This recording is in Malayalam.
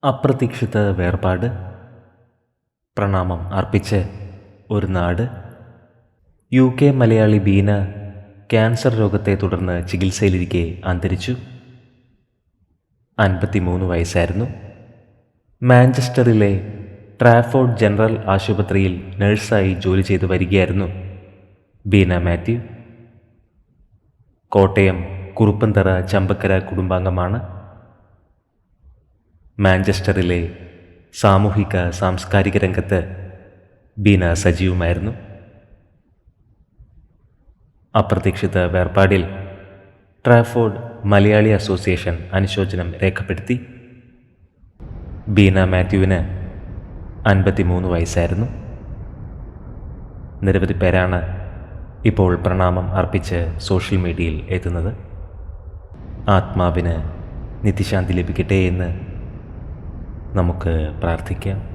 അപ്രതീക്ഷിത വേർപാട്. പ്രണാമം അർപ്പിച്ച് ഒരു നാട്. UK മലയാളി ബീന ക്യാൻസർ രോഗത്തെ തുടർന്ന് ചികിത്സയിലിരിക്കെ അന്തരിച്ചു. 53 വയസ്സായിരുന്നു. മാഞ്ചസ്റ്ററിലെ ട്രാഫോർഡ് ജനറൽ ആശുപത്രിയിൽ നഴ്സായി ജോലി ചെയ്തു വരികയായിരുന്നു ബീന മാത്യു. കോട്ടയം കുറുപ്പന്തറ ചമ്പക്കര കുടുംബാംഗമാണ്. മാഞ്ചസ്റ്ററിലെ സാമൂഹിക സാംസ്കാരിക രംഗത്ത് ബീന സജീവമായിരുന്നു. അപ്രതീക്ഷിത വേർപാടിൽ ട്രാഫോർഡ് മലയാളി അസോസിയേഷൻ അനുശോചനം രേഖപ്പെടുത്തി. ബീന മാത്യുവിന് 53 വയസ്സായിരുന്നു. നിരവധി പേരാണ് ഇപ്പോൾ പ്രണാമം അർപ്പിച്ച് സോഷ്യൽ മീഡിയയിൽ എത്തുന്നത്. ആത്മാവിന് നിത്യശാന്തി ലഭിക്കട്ടെ എന്ന് നമുക്ക് പ്രാർത്ഥിക്കാം.